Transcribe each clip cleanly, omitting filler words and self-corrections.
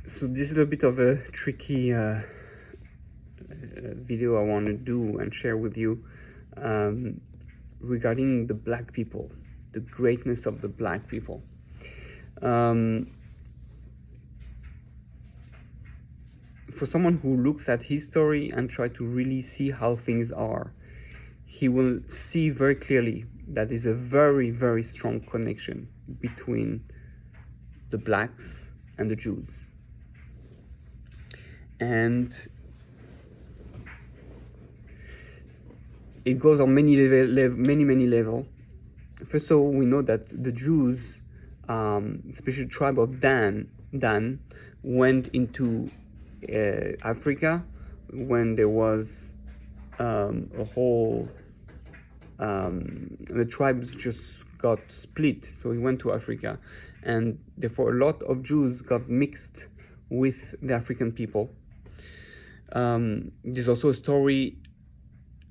So this is a bit of a tricky video I want to do and share with you regarding the black people, the greatness of the black people. For someone who looks at history and try to really see how things are, he will see very clearly that there's a very, very strong connection between the blacks and the Jews. And it goes on many levels. First of all, we know that the Jews, especially the tribe of Dan, went into Africa when there was a whole, the tribes just got split, so he went to Africa, and therefore a lot of Jews got mixed with the African people. There's also a story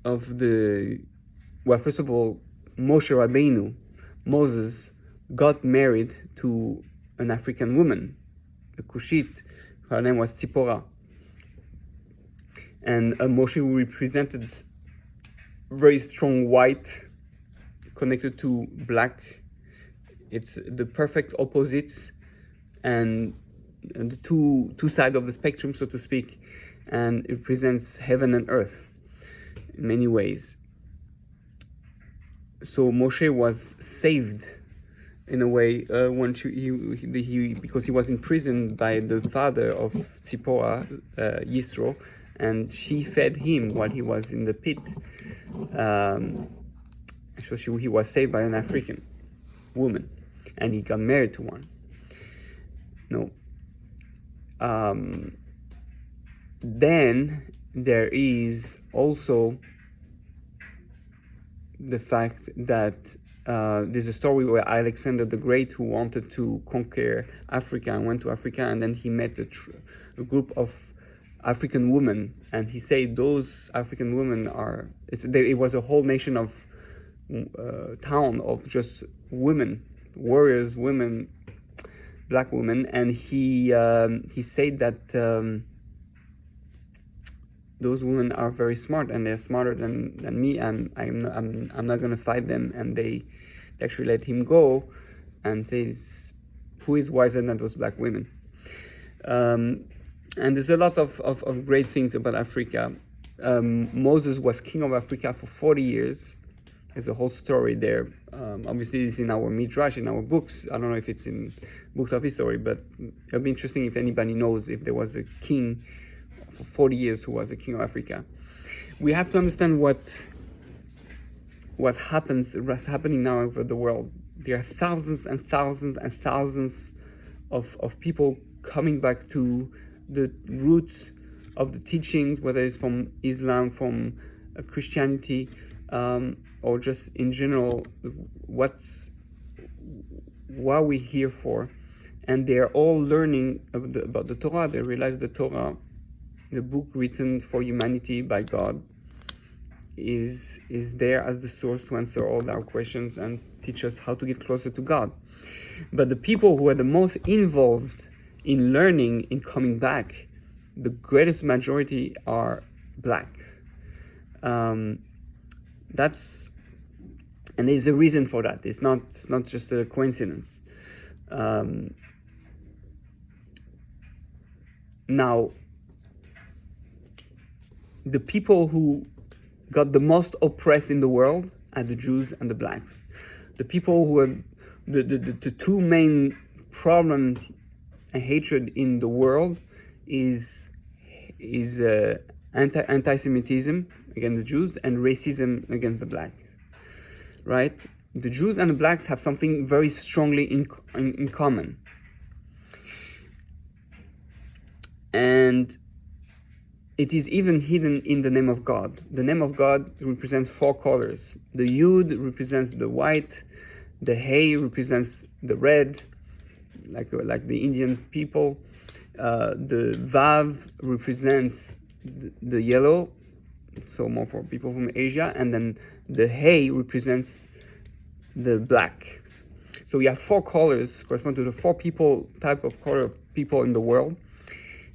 of first of all, Moshe Rabbeinu, Moses, got married to an African woman, a Cushite. Her name was Tzipporah. And Moshe represented very strong white connected to black. It's the perfect opposites and the two sides of the spectrum, so to speak, and it represents heaven and earth in many ways. So Moshe was saved in a way when because he was imprisoned by the father of Tzipporah, Yisro, and she fed him while he was in the pit. So he was saved by an African woman, and he got married to one. No. Then there is also the fact that there's a story where Alexander the Great, who wanted to conquer Africa and went to Africa, and then he met a group of African women, and he said those African women it was a whole nation of town of just women, warriors, women, black women, and he said that those women are very smart, and they're smarter than me, and I'm not gonna fight them. And they actually let him go, and says, who is wiser than those black women? And there's a lot of great things about Africa. Moses was king of Africa for 40 years. There's a whole story there. Obviously, it's in our midrash, in our books. I don't know if it's in books of history, but it'll be interesting if anybody knows if there was a king for 40 years who was the king of Africa. We have to understand what's happening now over the world. There are thousands and thousands and thousands of people coming back to the roots of the teachings, whether it's from Islam, from Christianity, or just in general, what are we here for? And they're all learning about the Torah. They realize the Torah, the book written for humanity by God, is there as the source to answer all our questions and teach us how to get closer to God. But the people who are the most involved in learning, in coming back, the greatest majority are black. And there's a reason for that. It's not just a coincidence. Now, the people who got the most oppressed in the world are the Jews and the blacks. The people who are the two main problems and hatred in the world is anti-Semitism against the Jews and racism against the blacks. Right? The Jews and the blacks have something very strongly in common. And it is even hidden in the name of God. The name of God represents 4 colors. The Yud represents the white, the Hey represents the red, like the Indian people. The Vav represents the yellow, so more for people from Asia, and then the Hey represents the black. So we have 4 colors correspond to the 4 type of color of people in the world.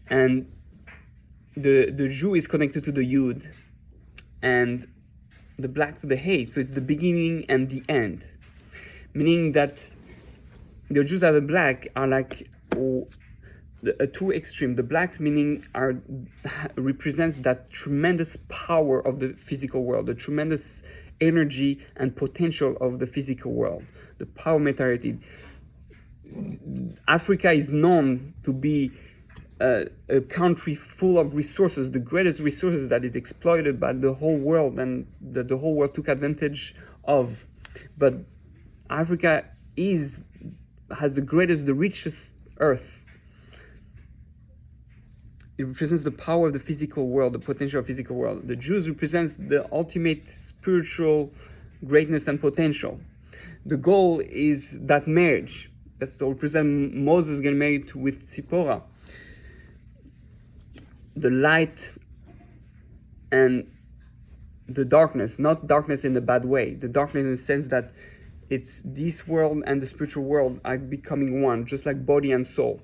and the Jew is connected to the Yud, and the black to the Hey. So it's the beginning and the end, meaning that the Jews and the black are like a two extreme. The blacks meaning represents that tremendous power of the physical world, the tremendous energy and potential of the physical world, the power mentality. Africa is known to be a country full of resources, the greatest resources that is exploited by the whole world and that the whole world took advantage of. But Africa has the richest earth. It represents the power of the physical world, the potential of the physical world. The Jews represents the ultimate spiritual greatness and potential. The goal is that marriage. That's to represent Moses getting married with Zipporah. The light and the darkness, not darkness in a bad way, the darkness in the sense that it's this world and the spiritual world are becoming one, just like body and soul.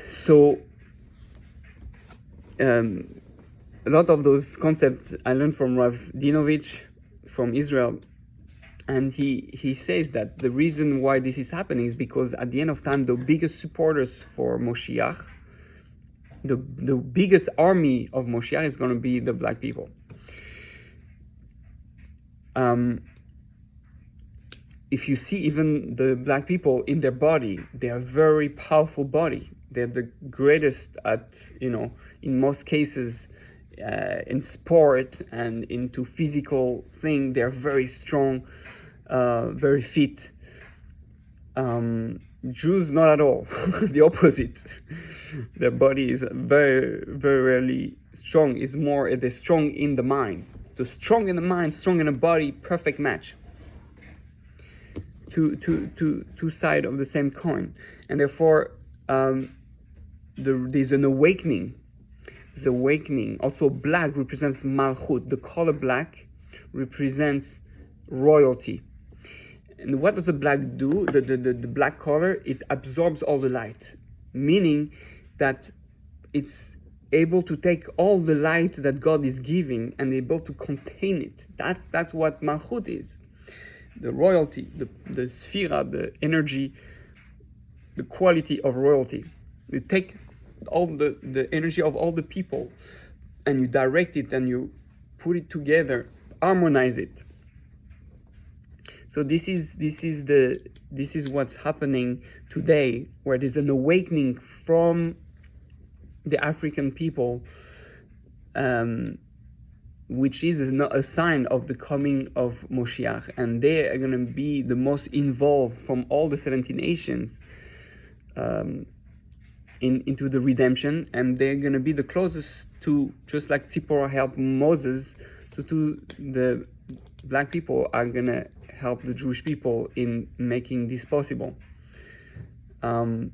So a lot of those concepts I learned from Rav Dinovich from Israel, and he says that the reason why this is happening is because at the end of time, the biggest supporters for Moshiach, the biggest army of Moshiach is going to be the black people. If you see even the black people in their body, they are very powerful body. They're the greatest at, in most cases, in sport and into physical thing. They're very strong, very fit. Jews, not at all. The opposite. Their body is very, very rarely strong. It's more, they're strong in the mind. So strong in the mind, strong in the body, perfect match. Two sides of the same coin. And therefore, there's an awakening. There's awakening. Also, black represents malchut. The color black represents royalty. And what does the black do? The black color, it absorbs all the light, meaning that it's able to take all the light that God is giving and able to contain it. That's what malchut is. The royalty, the sphira, the energy, the quality of royalty. You take all the energy of all the people and you direct it and you put it together, harmonize it. So this is what's happening today, where there's an awakening from the African people, which is a sign of the coming of Moshiach, and they are going to be the most involved from all the 70 nations into the redemption, and they're going to be the closest to, just like Zipporah helped Moses, so to the black people are going to help the Jewish people in making this possible. And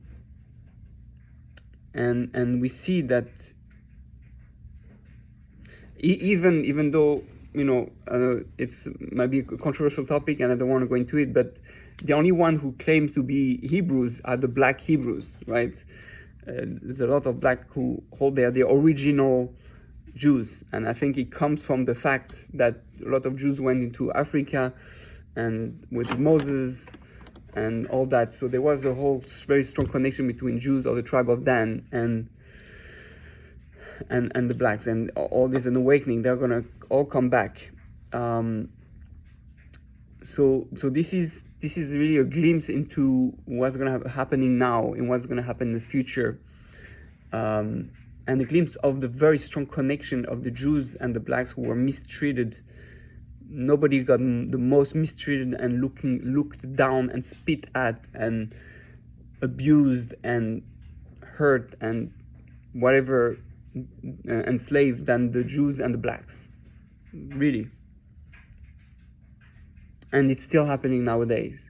we see that even though it's might be a controversial topic and I don't want to go into it, but the only one who claims to be Hebrews are the black Hebrews, right? There's a lot of black who hold the original Jews, and I think it comes from the fact that a lot of Jews went into Africa and with Moses and all that, so there was a whole very strong connection between Jews of the tribe of Dan and the blacks, and all this an awakening. They're gonna all come back. So this is really a glimpse into what's gonna happening now and what's gonna happen in the future, and a glimpse of the very strong connection of the Jews and the blacks who were mistreated. Nobody got the most mistreated and looked down and spit at and abused and hurt and whatever enslaved than the Jews and the blacks, really. And it's still happening nowadays,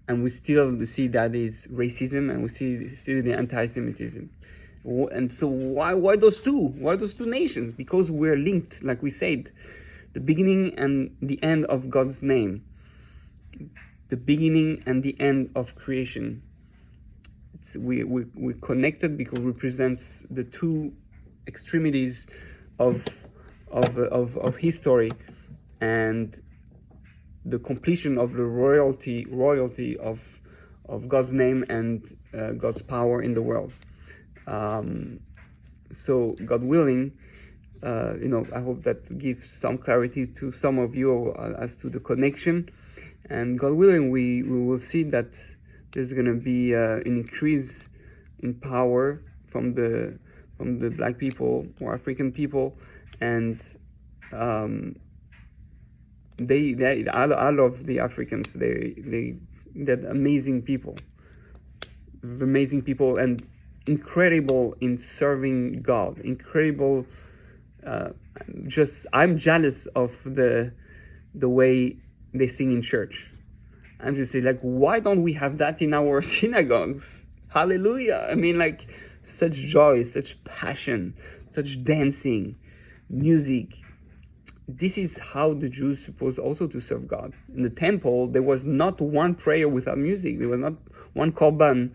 and we still see that is racism, and we see still the anti-Semitism. And so why those two nations? Because we're linked, like we said, the beginning and the end of God's name, the beginning and the end of creation. we're connected because we represents the two extremities of history, and the completion of the royalty of God's name and God's power in the world. So God willing, I hope that gives some clarity to some of you as to the connection. And God willing, we will see that there's going to be an increase in power from the black people or African people, and I love the Africans. They're amazing people, and incredible in serving God. Incredible. I'm jealous of the way they sing in church. I'm just saying, like, why don't we have that in our synagogues? Hallelujah! I mean, like, such joy, such passion, such dancing, music. This is how the Jews supposed also to serve God. In the temple, there was not one prayer without music. There was not one korban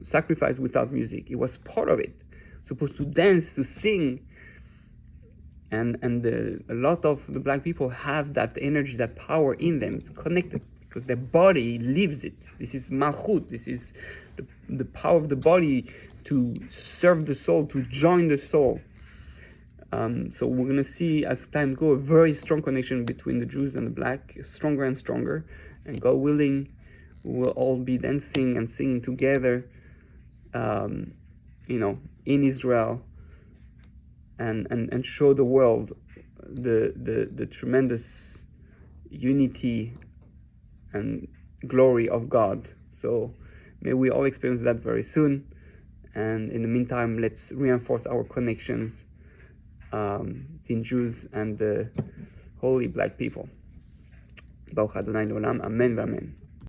sacrifice without music. It was part of it. Supposed to dance, to sing. And a lot of the black people have that energy, that power in them. It's connected because their body lives it. This is malchut. This is the power of the body to serve the soul, to join the soul. So we're going to see, as time goes, a very strong connection between the Jews and the black, stronger and stronger. And God willing, we will all be dancing and singing together, in Israel, and show the world the tremendous unity and glory of God. So may we all experience that very soon. And in the meantime, let's reinforce our connections between Jews and the holy black people. Baruch Adonai L'olam. Amen v'amen.